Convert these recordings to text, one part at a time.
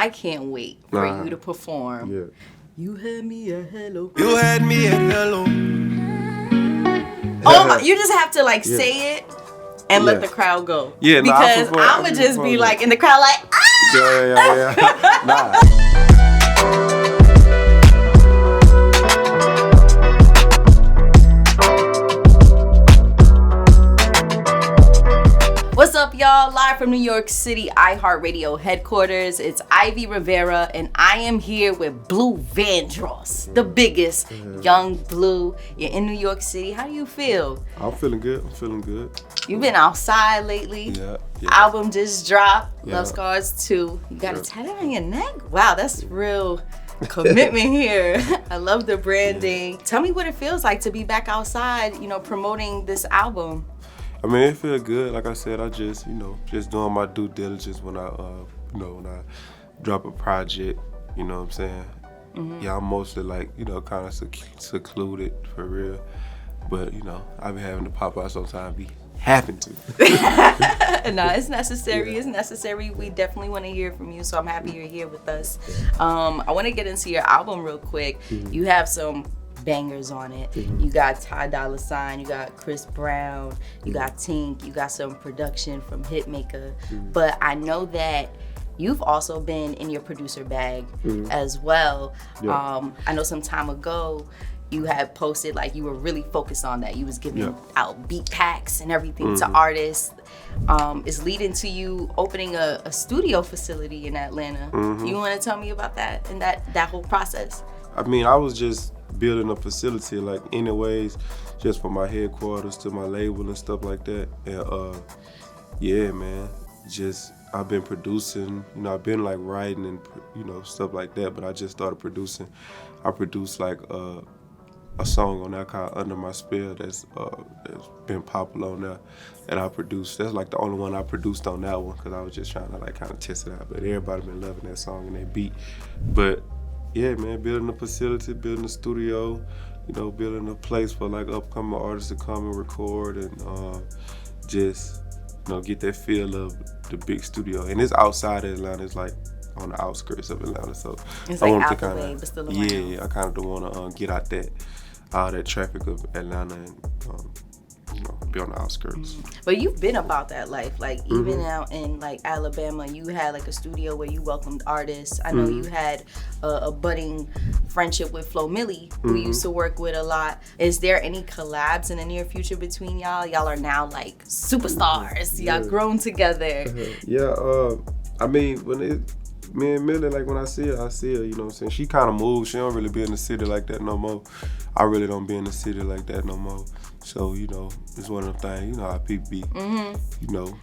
I can't wait for you to perform. Yeah. You had me at hello. You had me at hello. Oh my, you just have to like say it and let the crowd go. Yeah, because I'ma just be like in the crowd like, ah! Yeah. Nah. What's up, y'all? Live from New York City, iHeartRadio headquarters. It's Ivy Rivera, and I am here with Bleu Vandross, the biggest young Bleu. You're in New York City. How do you feel? I'm feeling good. You've been outside lately. Yeah. Album just dropped. Yeah. Love Scars 2. You got a tattoo on your neck? Wow, that's real commitment here. I love the branding. Tell me what it feels like to be back outside, promoting this album. I mean, it feels good. Like I said, I just doing my due diligence when I drop a project. You know what I'm saying? Mm-hmm. Yeah, I'm mostly like, kind of secluded for real. But, I be having to pop out sometimes. Be having to. No, it's necessary. It's necessary. We definitely want to hear from you. So I'm happy you're here with us. I want to get into your album real quick. Mm-hmm. You have some bangers on it. You got Ty Dolla $ign, you got Chris Brown, you got Tink, you got some production from Hitmaker. But I know that you've also been in your producer bag as well. Yeah. I know some time ago you had posted like you were really focused on that. You was giving out beat packs and everything to artists. It's leading to you opening a studio facility in Atlanta. You want to tell me about that and that whole process? I mean, I was just building a facility, like anyways, just for my headquarters to my label and stuff like that. And I've been producing, I've been like writing and stuff like that, but I just started producing. I produced like a song on that called Under My Spell that's been popular on there, and I produced. That's like the only one I produced on that one because I was just trying to like kind of test it out. But everybody been loving that song and that beat. But yeah, man, building a facility, building a studio, building a place for like upcoming artists to come and record and get that feel of the big studio. And it's outside of Atlanta. It's like on the outskirts of Atlanta. So it's like out the way, but still around. Yeah, I kind of don't want to get out all that traffic of Atlanta and be on the outskirts. But you've been about that life, like even out in like Alabama, you had like a studio where you welcomed artists. I know you had a budding friendship with Flo Milli, who you used to work with a lot. Is there any collabs in the near future between y'all? Y'all are now like superstars. Y'all grown together. Yeah, I mean, me and Millie, like when I see her, you know what I'm saying? She kind of moves. She don't really be in the city like that no more. I really don't be in the city like that no more. So, it's one of them things, how people be,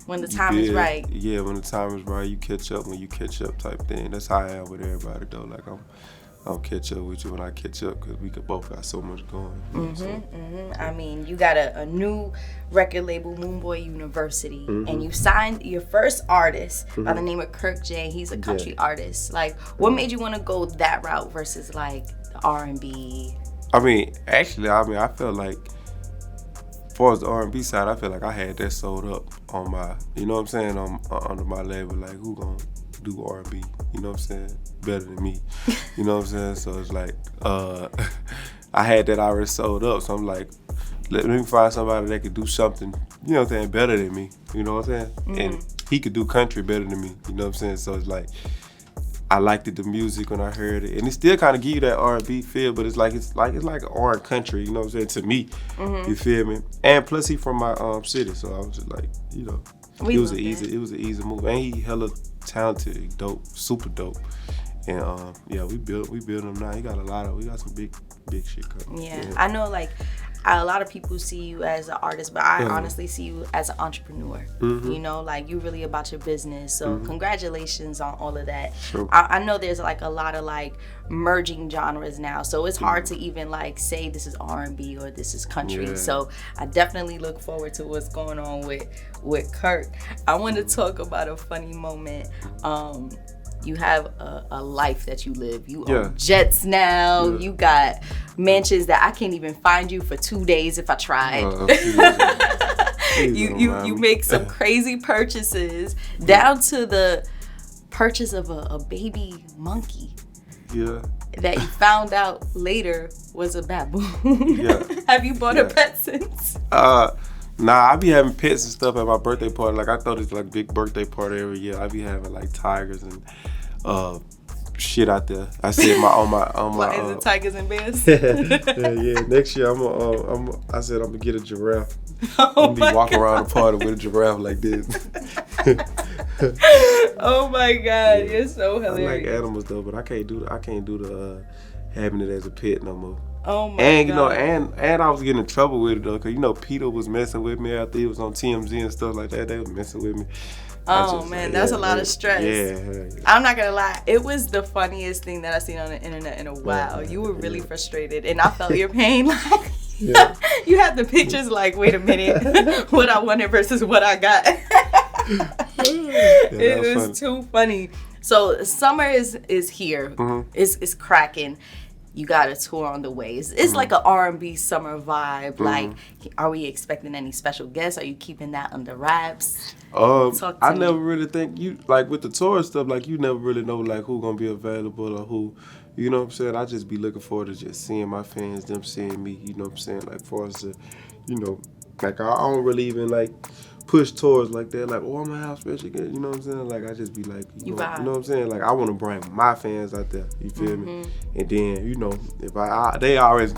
when the time is right. Yeah, when the time is right, you catch up when you catch up type thing. That's how I am with everybody though. Like I'll catch up with you when I catch up because we both got so much going. I mean, you got a new record label, Moonboy University, and you signed your first artist by the name of Kirk J. He's a country artist. Like, what made you want to go that route versus like the R&B? I mean, actually, I felt like, as far as the R&B side, I feel like I had that sold up on my, under my label. Like, who gonna do R&B? You know what I'm saying? Better than me. You know what I'm saying? So it's like, I had that already sold up. So I'm like, let me find somebody that could do something, better than me. You know what I'm saying? And he could do country better than me. You know what I'm saying? So it's like, I liked the music when I heard it, and it still kind of give you that R&B feel, but it's like R country, you know what I'm saying, to me. You feel me? And plus he from my city, so I was just like, it was an easy move, and he hella talented, dope, super dope, and we built him now. We got some big shit coming. Yeah, I know like. A lot of people see you as an artist, but I honestly see you as an entrepreneur. Like you really about your business. So congratulations on all of that. Sure. I know there's like a lot of like merging genres now, so it's hard to even like say this is R&B or this is country. Yeah. So I definitely look forward to what's going on with Kirk. I want to talk about a funny moment. You have a life that you live. You own jets now. Yeah. You got mansions that I can't even find you for 2 days if I tried. You make some crazy purchases down to the purchase of a baby monkey. Yeah. That you found out later was a baboon. Yeah. Have you bought a pet since? Nah, I be having pets and stuff at my birthday party. Like, I throw this like big birthday party every year. I be having like tigers and shit out there. I said on my Lions and tigers and bears. yeah. Next year I said I'm gonna get a giraffe. I'm gonna be walking around the party with a giraffe like this. Oh my God, you're so hilarious. I like animals though, but I can't do the having it as a pet no more. Oh my God. And you know, and I was getting in trouble with it though, cause you know Peter was messing with me after he was on TMZ and stuff like that. They was messing with me. Oh man, that's a lot of stress. Yeah. I'm not gonna lie, it was the funniest thing that I've seen on the internet in a while. You were really frustrated, and I felt your pain. Like, you had the pictures. Like, wait a minute, what I wanted versus what I got. It was too funny. So summer is here. Mm-hmm. It's cracking. You got a tour on the way. It's like an R&B summer vibe. Mm-hmm. Like, are we expecting any special guests? Are you keeping that under wraps? I never really think you, like with the tour and stuff, like you never really know like who gonna be available or who, you know what I'm saying? I just be looking forward to just seeing my fans, them seeing me, you know what I'm saying? Like for us to, you know, like I don't really even like push tours like that, like, oh, I'm gonna have special guests, you know what I'm saying? Like I just be like, you know what I'm saying? Like I wanna bring my fans out there, you feel me? And then, you know, if they always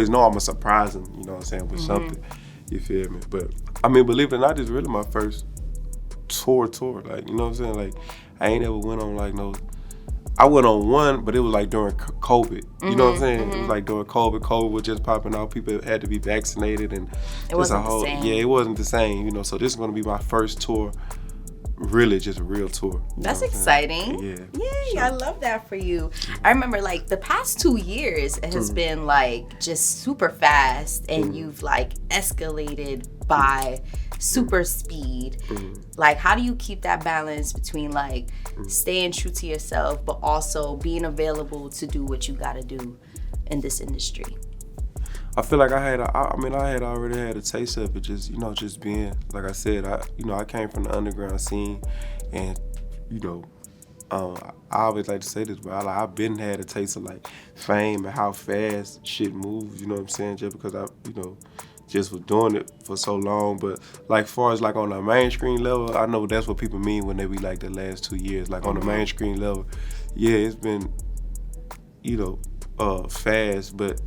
know I'm gonna surprise them, you know what I'm saying, with something, you feel me? But I mean, believe it or not, it's really my first tour, like, you know what I'm saying? Like I ain't ever went on like no, I went on one, but it was like during COVID. You know what I'm saying? It was like during COVID. COVID was just popping out. People had to be vaccinated, and it wasn't the same. Yeah, it wasn't the same. You know, so this is gonna be my first tour, really just a real tour. That's exciting. Yeah, I love that for you. I remember like the past 2 years it has been like just super fast, and you've like escalated by super speed. Like, how do you keep that balance between like staying true to yourself but also being available to do what you gotta do in this industry? I feel like I had already had a taste of it, just being, like I said, I came from the underground scene, and you know, I always like to say this, but I've been had a taste of like fame and how fast shit moves, you know what I'm saying, just because I just was doing it for so long. But like far as like on the mainstream level, I know that's what people mean when they be like the last 2 years. Like on the mainstream level, yeah, it's been, fast, but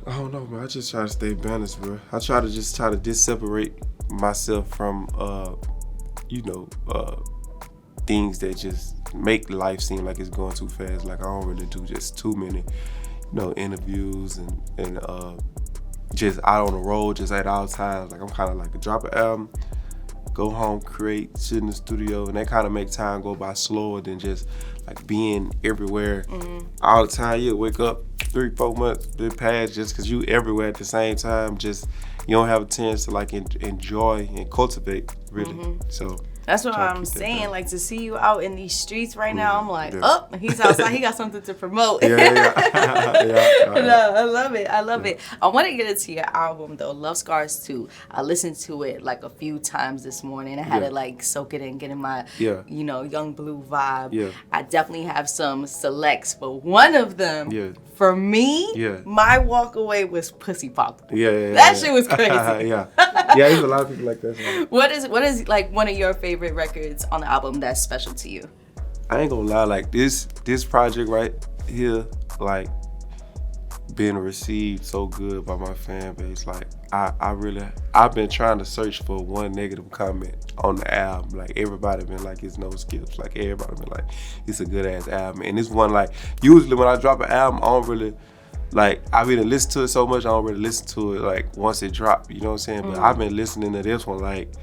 I don't know, man. I just try to stay balanced, bro. I try to disseparate myself from, things that just make life seem like it's going too fast. Like I don't really do just too many, interviews and just out on the road, just at all times. Like I'm kind of like a drop an album, go home, create, sit in the studio, and that kind of make time go by slower than just like being everywhere all the time. You wake up 3-4 months been past just because you everywhere at the same time. Just you don't have a chance to like enjoy and cultivate really. So that's what I'm saying. Like to see you out in these streets right now, I'm like, oh, he's outside. He got something to promote. Yeah. No, I love it. I want to get into your album though, Love Scars 2. I listened to it like a few times this morning. I had to like soak it in, get in my, young Bleu vibe. Yeah. I definitely have some selects, but one of them, for me, my walk away was Pussy Pop. That shit was crazy. There's a lot of people like that. So. What is like one of your favorite records on the album that's special to you? I ain't gonna lie, like this project right here, like being received so good by my fan base. Like I've been trying to search for one negative comment on the album. Like everybody been like it's no skips. Like everybody been like it's a good ass album. And this one, like usually when I drop an album, I don't really like I really listen to it so much. I don't really listen to it like once it dropped. You know what I'm saying? But I've been listening to this one like.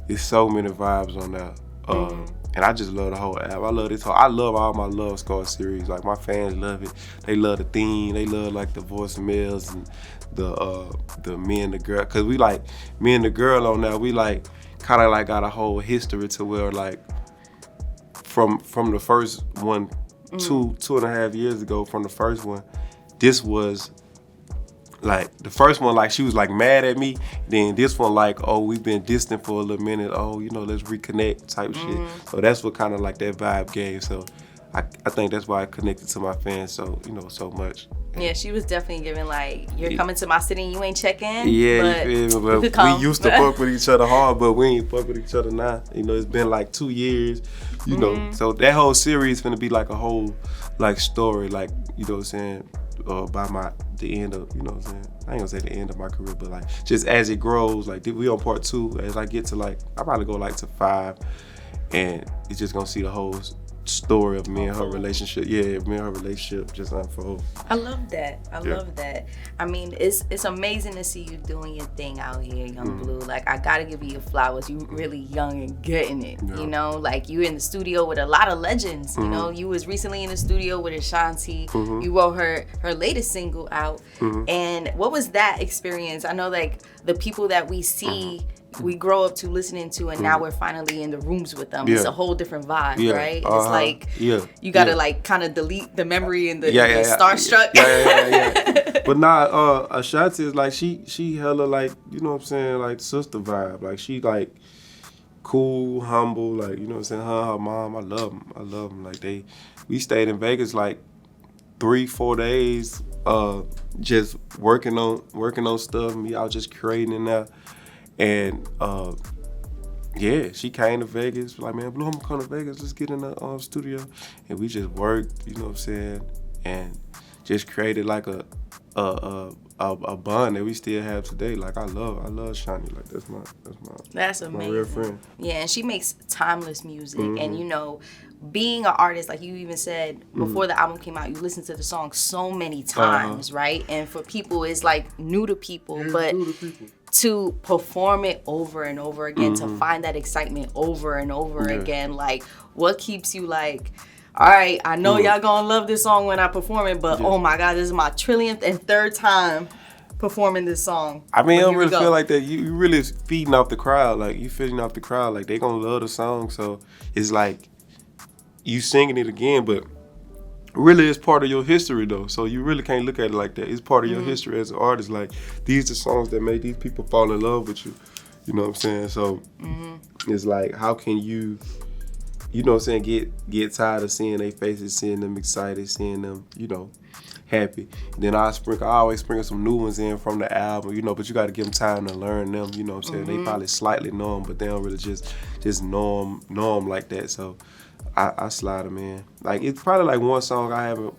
There's so many vibes on there. And I just love the whole album. I love all my Love Scar series. Like my fans love it. They love the theme. They love like the voicemails and the me and the girl. Cause we like me and the girl on there. We like kind of like got a whole history to where like from the first one, 2.5 years ago from the first one, this was like the first one, like she was like mad at me. Then this one, like, oh, we've been distant for a little minute. Oh, you know, let's reconnect type shit. So that's what kind of like that vibe gave. So I think that's why I connected to my fans so, you know, so much. Yeah, she was definitely giving like, you're coming to my city and you ain't checking. Yeah, but you feel me? But we used to fuck with each other hard, but we ain't fuck with each other now. You know, it's been like 2 years, you know. So that whole series is gonna be like a whole like story, like, you know what I'm saying, by the end of, you know what I'm saying. I ain't gonna say the end of my career, but like just as it grows, like we on part 2. As I get to like, I probably go like to 5, and it's just gonna see the whole story of me and her relationship. Yeah, me and her relationship just unfold. I love that. I love that. I mean, it's amazing to see you doing your thing out here, Young Blue. Like, I gotta give you your flowers. You really young and getting it. You know, like you in the studio with a lot of legends. You know, you was recently in the studio with Ashanti. You wrote her latest single out. And what was that experience? I know like the people that we see, we grow up to listening to, and now we're finally in the rooms with them. It's a whole different vibe, right? It's like you gotta like kind of delete the memory and the starstruck. But nah, Ashanti is like she hella like, you know what I'm saying, like sister vibe. Like she like cool, humble, like, you know what I'm saying. Her mom, I love them. Like we stayed in Vegas like 3-4 days, just working on stuff. Me, I was just creating in there. And she came to Vegas. Like, man, Blue, I'm gonna come to Vegas. Let's get in the studio. And we just worked, you know what I'm saying, and just created like a bond that we still have today. Like, I love Shani. Like, that's amazing. My real friend. Yeah, and she makes timeless music. And you know, being an artist, like you even said before the album came out, you listened to the song so many times, right? And for people, it's like new to people, but to perform it over and over again, to find that excitement over and over again, like what keeps you like, all right, I know y'all gonna love this song when I perform it, but oh my God, this is my trillionth and third time performing this song. I mean, I don't really feel like that. You really feeding off the crowd. Like, you feeding off the crowd. Like, they gonna love the song. So it's like you singing it again, but really it's part of your history though. So you really can't look at it like that. It's part of your history as an artist. Like, these are songs that made these people fall in love with you. You know what I'm saying? So it's like, how can you know what I'm saying, get tired of seeing their faces, seeing them excited, seeing them, you know, happy. And then I always sprinkle some new ones in from the album, you know, but you got to give them time to learn them, you know what I'm saying? They probably slightly know them, but they don't really just know them like that. So I slide them in. Like, it's probably like one song I haven't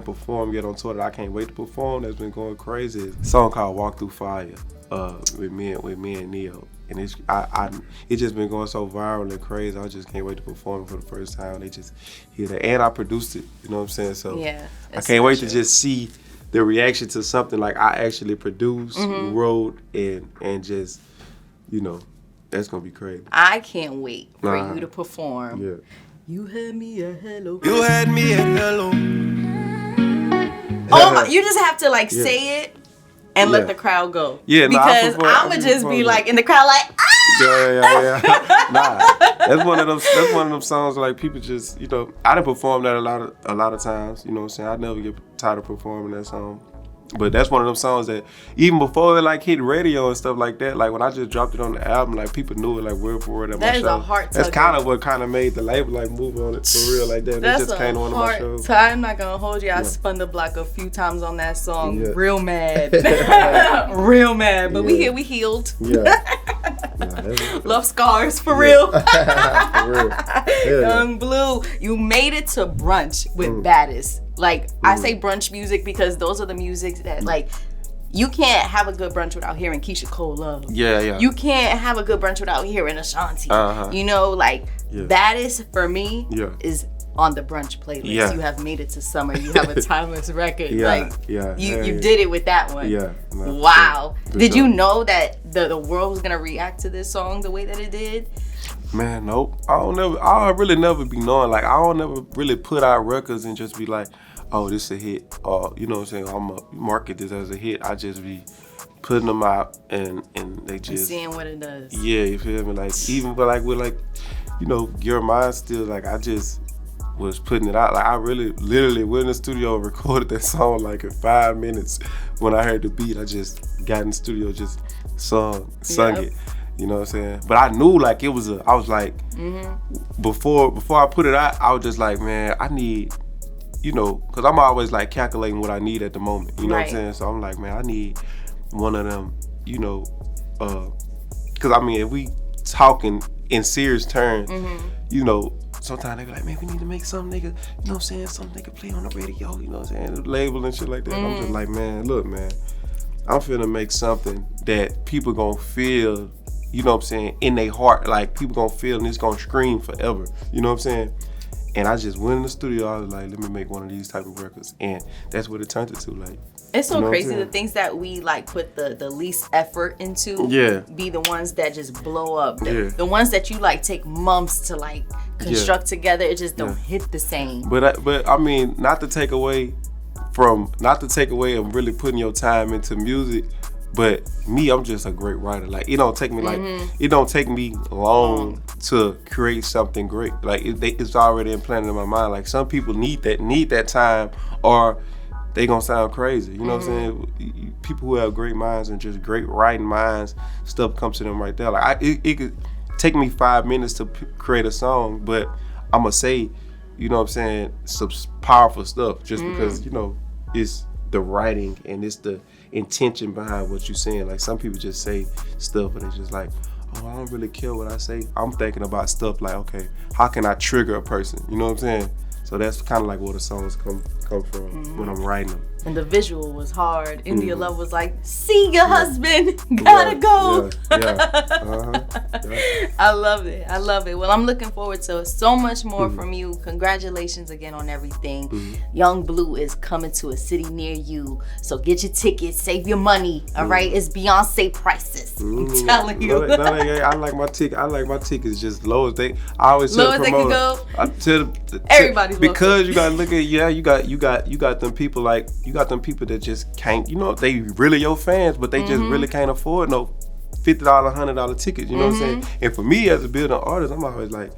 performed yet on tour that I can't wait to perform that's been going crazy. It's a song called Walk Through Fire with me and Neo. And it's just been going so viral and crazy. I just can't wait to perform it for the first time. They just hear that. And I produced it, you know what I'm saying? So yeah, I can't wait to just see the reaction to something like I actually produced, wrote, and just, you know, that's gonna be crazy. I can't wait for you to perform. Yeah. You had me a hello. You had me a hello. Oh my, you just have to like say it and let the crowd go. Yeah, because I'ma just be like in the crowd like, Yeah. Nah, that's one of them songs like people just, you know, I done performed that a lot of times, you know what I'm saying? I never get tired of performing that song. But that's one of them songs that even before it like hit radio and stuff like that, like when I just dropped it on the album, like people knew it like word for word at my show. That is a heart tugger. That's kind of what kind of made the label like move on it for real like that. That's it just came to one of my shows. I'm not gonna hold you. I spun the block a few times on that song. Yeah. Real mad. Real mad. But we healed. Yeah. Love scars for real. For real. Yeah. Young Blue, you made it to brunch with Baddest. Like, I say brunch music because those are the music that, like, you can't have a good brunch without hearing Keisha Cole Love. Yeah. You can't have a good brunch without hearing Ashanti. You know, like, Baddest for me is on the brunch playlist. Yeah. You have made it to summer. You have a timeless record. You did it with that one. Yeah. No, wow. Did you know that the world was going to react to this song the way that it did? Man, nope. I'll really never be knowing. Like, I don't never really put out records and just be like, oh, this is a hit. Or, you know what I'm saying, I'm going to market this as a hit. I just be putting them out and they just... And seeing what it does. Yeah, you feel me? Like, even but like with like, you know, Your Mind still, like, I just was putting it out. Like I really literally went in the studio and recorded that song like in 5 minutes. When I heard the beat, I just got in the studio, just sung it. You know what I'm saying? But I knew like I was like, before I put it out, I was just like, man, I need, you know, cause I'm always like calculating what I need at the moment. You know what I'm saying? So I'm like, man, I need one of them, you know, cause I mean, if we talking in serious terms, you know, sometimes they be like, man, we need to make some nigga, you know what I'm saying, some nigga play on the radio, you know what I'm saying, label and shit like that. I'm just like, man, look, man, I'm finna make something that people gonna feel, you know what I'm saying, in their heart, like people gonna feel and it's gonna scream forever, you know what I'm saying? And I just went in the studio, I was like, let me make one of these type of records, and that's what it turned into, like. It's so crazy, the things that we like put the least effort into be the ones that just blow up. The ones that you like take months to like construct together, it just don't hit the same. But I mean, not to take away of really putting your time into music, but me, I'm just a great writer. Like it don't take me it don't take me long to create something great. Like it's already implanted in my mind. Like some people need that time, or they gonna sound crazy. You know what I'm saying? People who have great minds and just great writing minds, stuff comes to them right there. Like it could take me 5 minutes to create a song, but I'm gonna say, you know what I'm saying, some powerful stuff just because, you know, it's the writing and it's the intention behind what you're saying. Like some people just say stuff and they just like, oh, I don't really care what I say. I'm thinking about stuff like, okay, how can I trigger a person? You know what I'm saying? So that's kind of like where the songs come from when I'm writing them. And the visual was hard. India Love was like, see your husband, gotta go. I love it. Well, I'm looking forward to so much more from you. Congratulations again on everything. Young Bleu is coming to a city near you. So get your tickets, save your money, all right? It's Beyonce prices. I'm telling you. I like my tickets just low as they. I always tell the promoter. Everybody's because you gotta look at you got them people like. You got them people that just can't, you know, they really your fans, but they just really can't afford no $50, $100 tickets, you know what I'm saying? And for me as a building artist, I'm always like,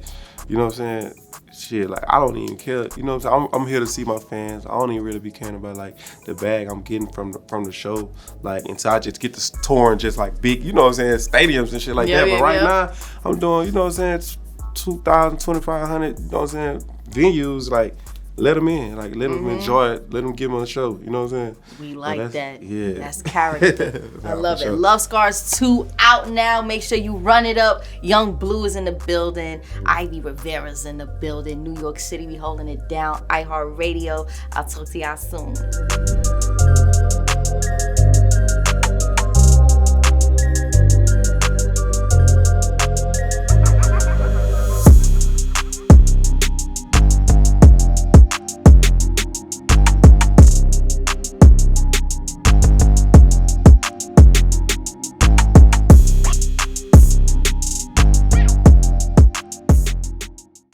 you know what I'm saying? Shit, like I don't even care, you know what I'm saying? I'm here to see my fans. I don't even really be caring about like the bag I'm getting from the show, like until I just get to touring just like big, you know what I'm saying, stadiums and shit like that. But right now, I'm doing, you know what I'm saying, 2,000, 2,500, you know what I'm saying, venues, like. Let them in, like let them enjoy it, let them give them a show, you know what I'm saying? We like that. Yeah. That's character. I love it. Love Scars 2 out now. Make sure you run it up. Young Bleu is in the building. Ivy Rivera's in the building. New York City, we holding it down. iHeartRadio. I'll talk to y'all soon.